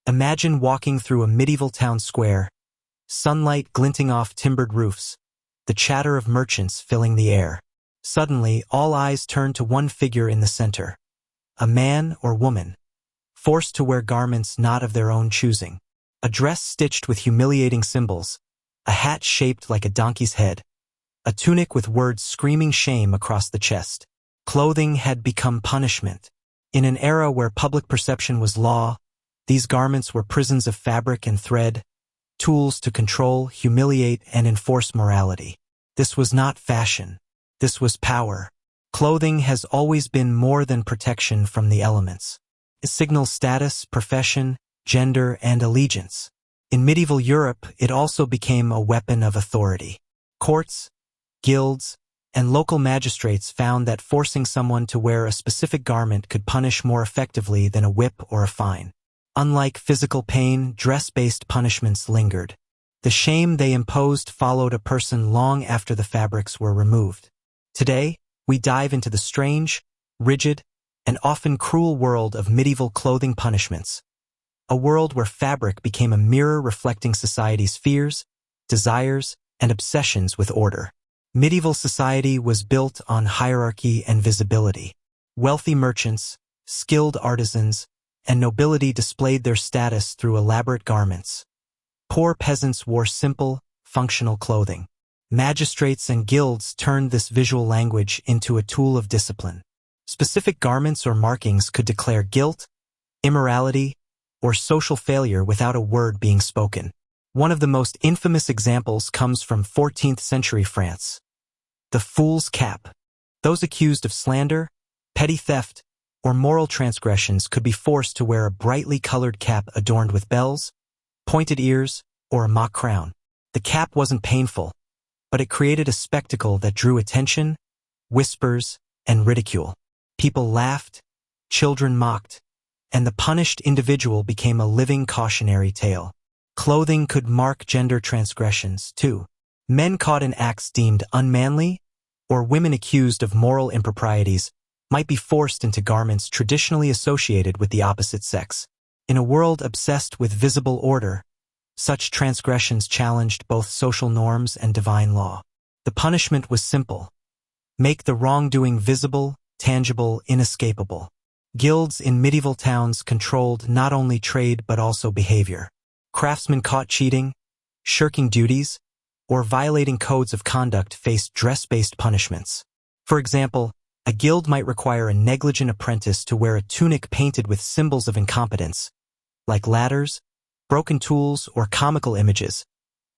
Imagine walking through a medieval town square, sunlight glinting off timbered roofs, the chatter of merchants filling the air. Suddenly, all eyes turn to one figure in the center, a man or woman, forced to wear garments not of their own choosing. A dress stitched with humiliating symbols, a hat shaped like a donkey's head, a tunic with words screaming shame across the chest. Clothing had become punishment. In an era where public perception was law, these garments were prisons of fabric and thread, tools to control, humiliate, and enforce morality. This was not fashion. This was power. Clothing has always been more than protection from the elements. It signals status, profession, gender, and allegiance. In medieval Europe, it also became a weapon of authority. Courts, guilds, and local magistrates found that forcing someone to wear a specific garment could punish more effectively than a whip or a fine. Unlike physical pain, dress-based punishments lingered. The shame they imposed followed a person long after the fabrics were removed. Today, we dive into the strange, rigid, and often cruel world of medieval clothing punishments. A world where fabric became a mirror reflecting society's fears, desires, and obsessions with order. Medieval society was built on hierarchy and visibility. Wealthy merchants, skilled artisans, and nobility displayed their status through elaborate garments. Poor peasants wore simple, functional clothing. Magistrates and guilds turned this visual language into a tool of discipline. Specific garments or markings could declare guilt, immorality, or social failure without a word being spoken. One of the most infamous examples comes from 14th century France. The fool's cap. Those accused of slander, petty theft, or moral transgressions could be forced to wear a brightly colored cap adorned with bells, pointed ears, or a mock crown. The cap wasn't painful, but it created a spectacle that drew attention, whispers, and ridicule. People laughed, children mocked, and the punished individual became a living cautionary tale. Clothing could mark gender transgressions, too. Men caught in acts deemed unmanly, or women accused of moral improprieties, might be forced into garments traditionally associated with the opposite sex. In a world obsessed with visible order, such transgressions challenged both social norms and divine law. The punishment was simple. Make the wrongdoing visible, tangible, inescapable. Guilds in medieval towns controlled not only trade but also behavior. Craftsmen caught cheating, shirking duties, or violating codes of conduct faced dress-based punishments. For example, a guild might require a negligent apprentice to wear a tunic painted with symbols of incompetence, like ladders, broken tools, or comical images,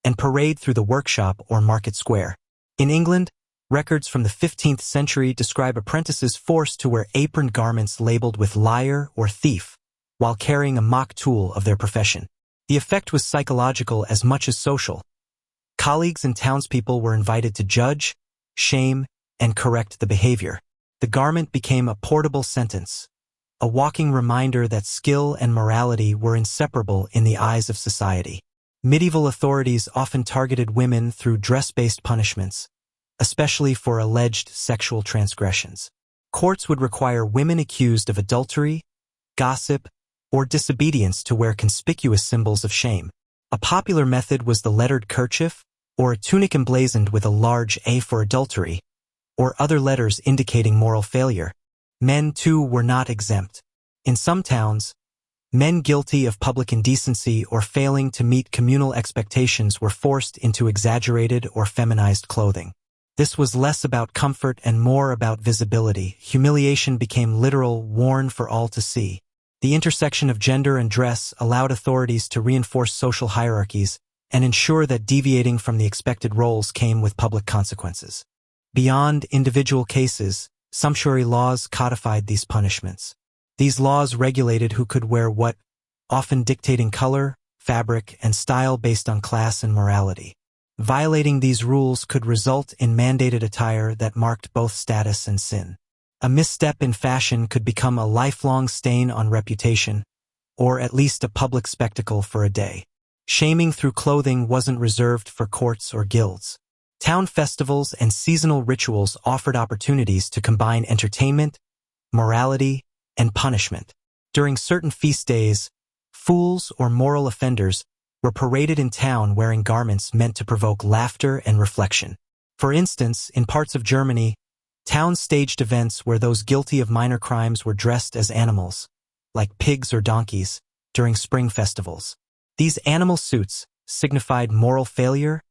and parade through the workshop or market square. In England, records from the 15th century describe apprentices forced to wear aproned garments labeled with liar or thief, while carrying a mock tool of their profession. The effect was psychological as much as social. Colleagues and townspeople were invited to judge, shame, and correct the behavior. The garment became a portable sentence, a walking reminder that skill and morality were inseparable in the eyes of society. Medieval authorities often targeted women through dress-based punishments, especially for alleged sexual transgressions. Courts would require women accused of adultery, gossip, or disobedience to wear conspicuous symbols of shame. A popular method was the lettered kerchief, or a tunic emblazoned with a large A for adultery, or other letters indicating moral failure. Men, too, were not exempt. In some towns, men guilty of public indecency or failing to meet communal expectations were forced into exaggerated or feminized clothing. This was less about comfort and more about visibility. Humiliation became literal, worn for all to see. The intersection of gender and dress allowed authorities to reinforce social hierarchies and ensure that deviating from the expected roles came with public consequences. Beyond individual cases, sumptuary laws codified these punishments. These laws regulated who could wear what, often dictating color, fabric, and style based on class and morality. Violating these rules could result in mandated attire that marked both status and sin. A misstep in fashion could become a lifelong stain on reputation, or at least a public spectacle for a day. Shaming through clothing wasn't reserved for courts or guilds. Town festivals and seasonal rituals offered opportunities to combine entertainment, morality, and punishment. During certain feast days, Fools or moral offenders were paraded in town wearing garments meant to provoke laughter and reflection. For instance, in parts of Germany, towns staged events where those guilty of minor crimes were dressed as animals, like pigs or donkeys, during spring festivals. These animal suits signified moral failure,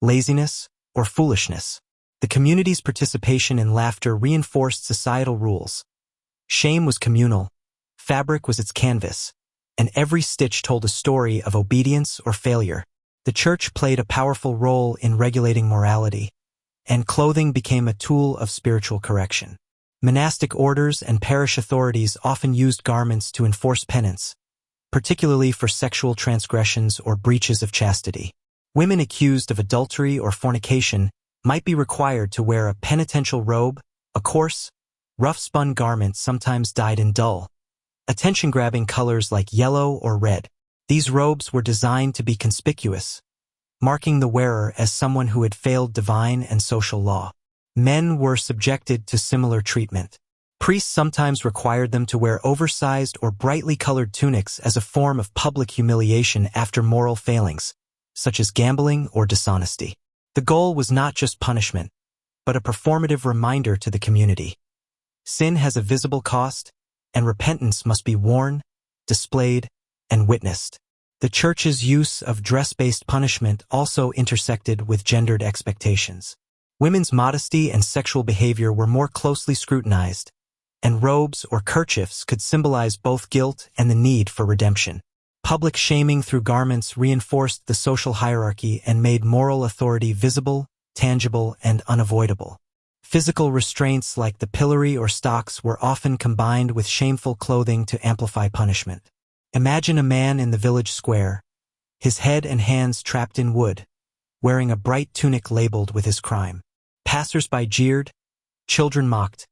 laziness, or foolishness. The community's participation in laughter reinforced societal rules. Shame was communal, fabric was its canvas, and every stitch told a story of obedience or failure. The church played a powerful role in regulating morality, and clothing became a tool of spiritual correction. Monastic orders and parish authorities often used garments to enforce penance, particularly for sexual transgressions or breaches of chastity. Women accused of adultery or fornication might be required to wear a penitential robe, a coarse, rough-spun garment sometimes dyed in dull, attention-grabbing colors like yellow or red. These robes were designed to be conspicuous, marking the wearer as someone who had failed divine and social law. Men were subjected to similar treatment. Priests sometimes required them to wear oversized or brightly colored tunics as a form of public humiliation after moral failings, such as gambling or dishonesty. The goal was not just punishment, but a performative reminder to the community. Sin has a visible cost, and repentance must be worn, displayed, and witnessed. The church's use of dress-based punishment also intersected with gendered expectations. Women's modesty and sexual behavior were more closely scrutinized, and robes or kerchiefs could symbolize both guilt and the need for redemption. Public shaming through garments reinforced the social hierarchy and made moral authority visible, tangible, and unavoidable. Physical restraints like the pillory or stocks were often combined with shameful clothing to amplify punishment. Imagine a man in the village square, his head and hands trapped in wood, wearing a bright tunic labeled with his crime. Passers-by jeered, children mocked,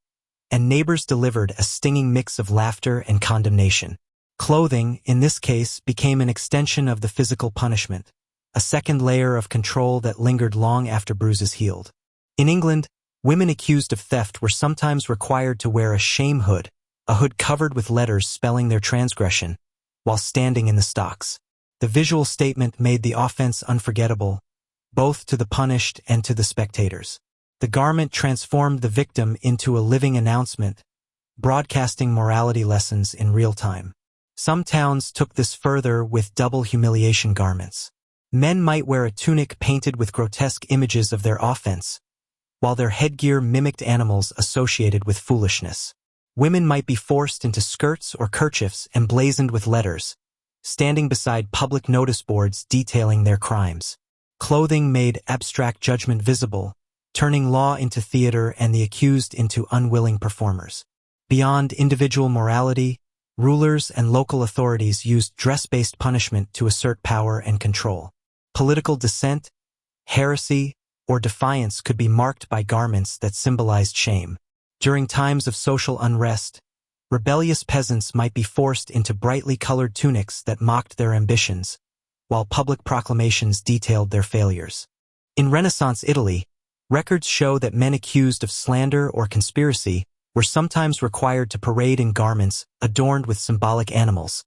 and neighbors delivered a stinging mix of laughter and condemnation. Clothing, in this case, became an extension of the physical punishment, a second layer of control that lingered long after bruises healed. In England, women accused of theft were sometimes required to wear a shame hood, a hood covered with letters spelling their transgression, while standing in the stocks. The visual statement made the offense unforgettable, both to the punished and to the spectators. The garment transformed the victim into a living announcement, broadcasting morality lessons in real time. Some towns took this further with double humiliation garments. Men might wear a tunic painted with grotesque images of their offense, while their headgear mimicked animals associated with foolishness. Women might be forced into skirts or kerchiefs emblazoned with letters, standing beside public notice boards detailing their crimes. Clothing made abstract judgment visible, turning law into theater and the accused into unwilling performers. Beyond individual morality, rulers and local authorities used dress-based punishment to assert power and control. Political dissent, heresy, or defiance could be marked by garments that symbolized shame. During times of social unrest, rebellious peasants might be forced into brightly colored tunics that mocked their ambitions, while public proclamations detailed their failures. In Renaissance Italy, records show that men accused of slander or conspiracy were sometimes required to parade in garments adorned with symbolic animals,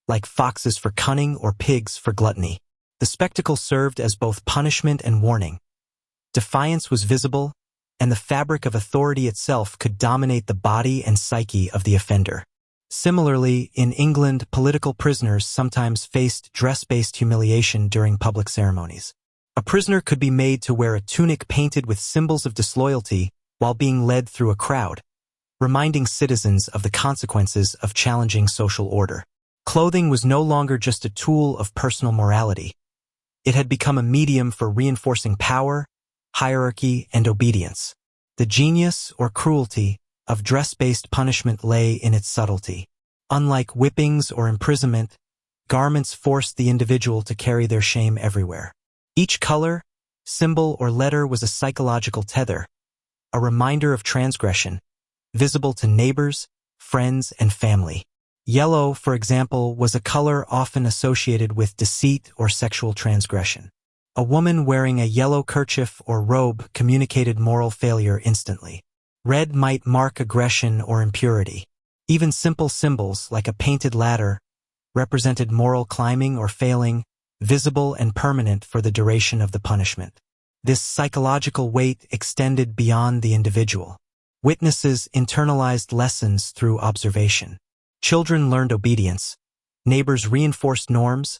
like foxes for cunning or pigs for gluttony. The spectacle served as both punishment and warning. Defiance was visible, and the fabric of authority itself could dominate the body and psyche of the offender. Similarly, in England, political prisoners sometimes faced dress-based humiliation during public ceremonies. A prisoner could be made to wear a tunic painted with symbols of disloyalty while being led through a crowd, reminding citizens of the consequences of challenging social order. Clothing was no longer just a tool of personal morality. It had become a medium for reinforcing power, hierarchy, and obedience. The genius or cruelty of dress-based punishment lay in its subtlety. Unlike whippings or imprisonment, garments forced the individual to carry their shame everywhere. Each color, symbol, or letter was a psychological tether, a reminder of transgression, visible to neighbors, friends, and family. Yellow, for example, was a color often associated with deceit or sexual transgression. A woman wearing a yellow kerchief or robe communicated moral failure instantly. Red might mark aggression or impurity. Even simple symbols like a painted ladder represented moral climbing or failing, visible and permanent for the duration of the punishment. This psychological weight extended beyond the individual. Witnesses internalized lessons through observation. Children learned obedience, neighbors reinforced norms,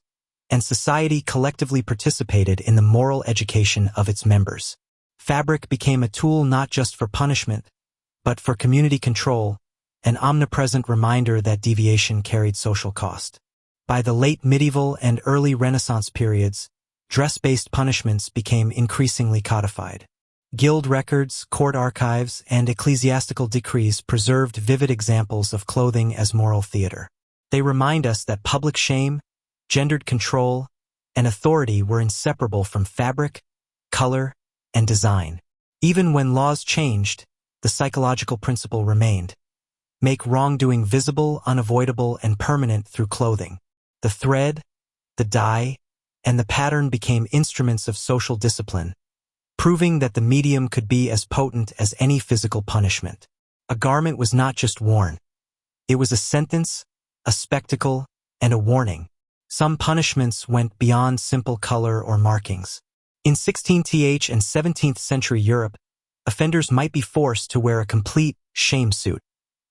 and society collectively participated in the moral education of its members. Fabric became a tool not just for punishment, but for community control, an omnipresent reminder that deviation carried social cost. By the late medieval and early Renaissance periods, dress-based punishments became increasingly codified. Guild records, court archives, and ecclesiastical decrees preserved vivid examples of clothing as moral theater. They remind us that public shame, gendered control, and authority were inseparable from fabric, color, and design. Even when laws changed, the psychological principle remained. Make wrongdoing visible, unavoidable, and permanent through clothing. The thread, the dye, and the pattern became instruments of social discipline, proving that the medium could be as potent as any physical punishment. A garment was not just worn. It was a sentence, a spectacle, and a warning. Some punishments went beyond simple color or markings. In 16th and 17th century Europe, offenders might be forced to wear a complete shame suit,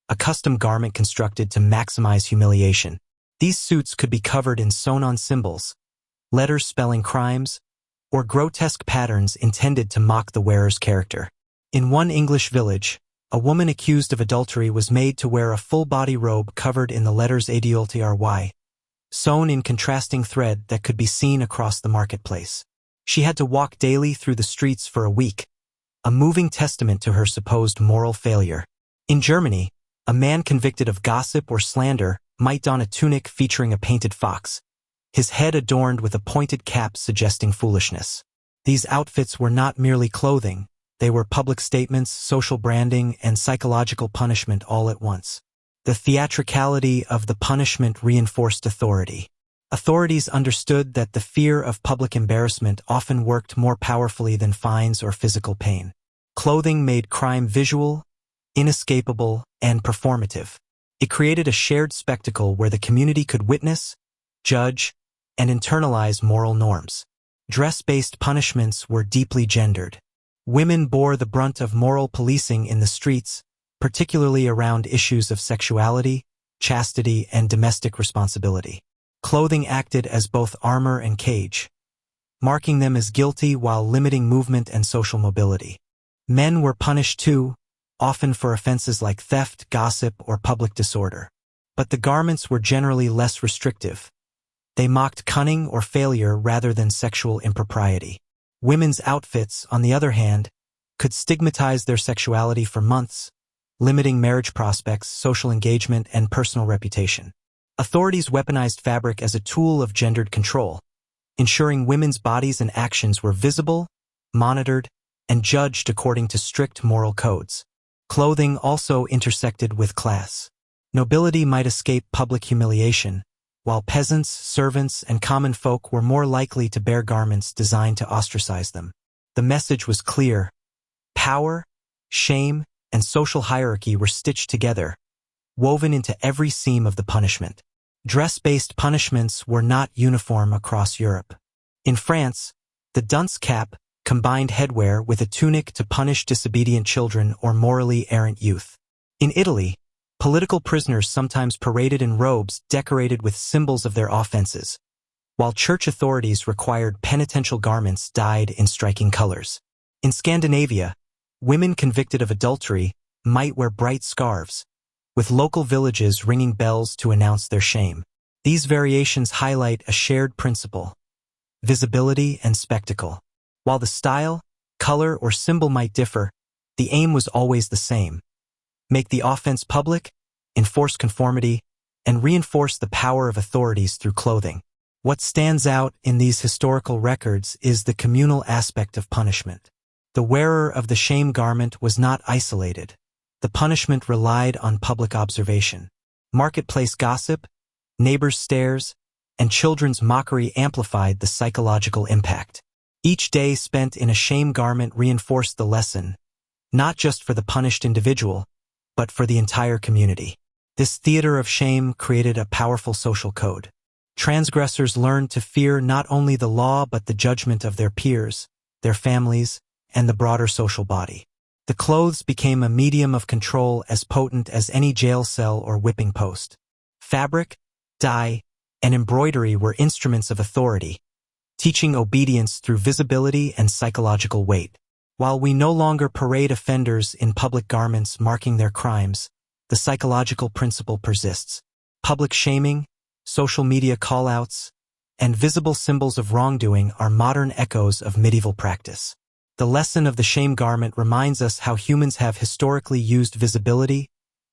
a custom garment constructed to maximize humiliation. These suits could be covered in sewn-on symbols, letters spelling crimes, or grotesque patterns intended to mock the wearer's character. In one English village, a woman accused of adultery was made to wear a full-body robe covered in the letters adultery, sewn in contrasting thread that could be seen across the marketplace. She had to walk daily through the streets for a week, a moving testament to her supposed moral failure. In Germany, a man convicted of gossip or slander might don a tunic featuring a painted fox, his head adorned with a pointed cap suggesting foolishness. These outfits were not merely clothing, they were public statements, social branding, and psychological punishment all at once. The theatricality of the punishment reinforced authority. Authorities understood that the fear of public embarrassment often worked more powerfully than fines or physical pain. Clothing made crime visual, inescapable, and performative. It created a shared spectacle where the community could witness, judge, and internalize moral norms. Dress-based punishments were deeply gendered. Women bore the brunt of moral policing in the streets, particularly around issues of sexuality, chastity, and domestic responsibility. Clothing acted as both armor and cage, marking them as guilty while limiting movement and social mobility. Men were punished too, often for offenses like theft, gossip, or public disorder. But the garments were generally less restrictive. They mocked cunning or failure rather than sexual impropriety. Women's outfits, on the other hand, could stigmatize their sexuality for months, limiting marriage prospects, social engagement, and personal reputation. Authorities weaponized fabric as a tool of gendered control, ensuring women's bodies and actions were visible, monitored, and judged according to strict moral codes. Clothing also intersected with class. Nobility might escape public humiliation, while peasants, servants, and common folk were more likely to bear garments designed to ostracize them. The message was clear. Power, shame, and social hierarchy were stitched together, woven into every seam of the punishment. Dress-based punishments were not uniform across Europe. In France, the dunce cap combined headwear with a tunic to punish disobedient children or morally errant youth. In Italy, political prisoners sometimes paraded in robes decorated with symbols of their offenses, while church authorities required penitential garments dyed in striking colors. In Scandinavia, women convicted of adultery might wear bright scarves, with local villages ringing bells to announce their shame. These variations highlight a shared principle: visibility and spectacle. While the style, color, or symbol might differ, the aim was always the same: make the offense public, enforce conformity, and reinforce the power of authorities through clothing. What stands out in these historical records is the communal aspect of punishment. The wearer of the shame garment was not isolated. The punishment relied on public observation. Marketplace gossip, neighbors' stares, and children's mockery amplified the psychological impact. Each day spent in a shame garment reinforced the lesson, not just for the punished individual, but for the entire community. This theater of shame created a powerful social code. Transgressors learned to fear not only the law but the judgment of their peers, their families, and the broader social body. The clothes became a medium of control as potent as any jail cell or whipping post. Fabric, dye, and embroidery were instruments of authority, teaching obedience through visibility and psychological weight. While we no longer parade offenders in public garments marking their crimes, the psychological principle persists. Public shaming, social media call-outs, and visible symbols of wrongdoing are modern echoes of medieval practice. The lesson of the shame garment reminds us how humans have historically used visibility,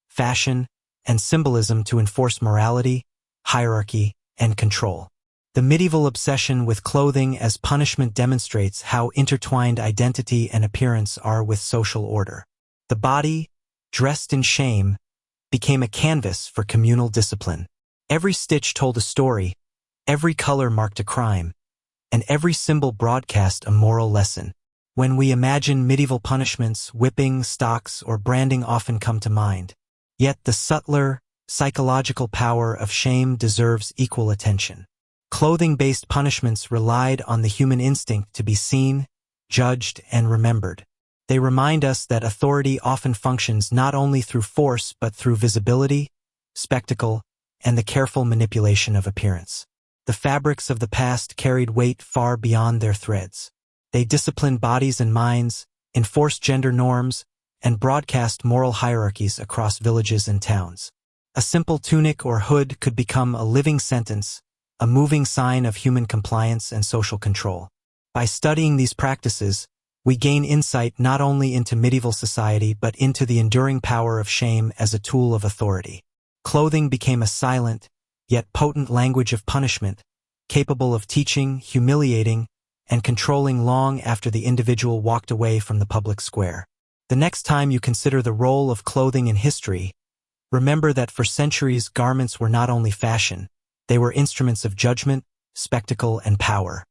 fashion, and symbolism to enforce morality, hierarchy, and control. The medieval obsession with clothing as punishment demonstrates how intertwined identity and appearance are with social order. The body, dressed in shame, became a canvas for communal discipline. Every stitch told a story, every color marked a crime, and every symbol broadcast a moral lesson. When we imagine medieval punishments, whipping, stocks, or branding often come to mind. Yet the subtler, psychological power of shame deserves equal attention. Clothing-based punishments relied on the human instinct to be seen, judged, and remembered. They remind us that authority often functions not only through force but through visibility, spectacle, and the careful manipulation of appearance. The fabrics of the past carried weight far beyond their threads. They disciplined bodies and minds, enforced gender norms, and broadcast moral hierarchies across villages and towns. A simple tunic or hood could become a living sentence, a moving sign of human compliance and social control. By studying these practices, we gain insight not only into medieval society but into the enduring power of shame as a tool of authority. Clothing became a silent, yet potent language of punishment, capable of teaching, humiliating, and controlling long after the individual walked away from the public square. The next time you consider the role of clothing in history, remember that for centuries garments were not only fashion, they were instruments of judgment, spectacle, and power.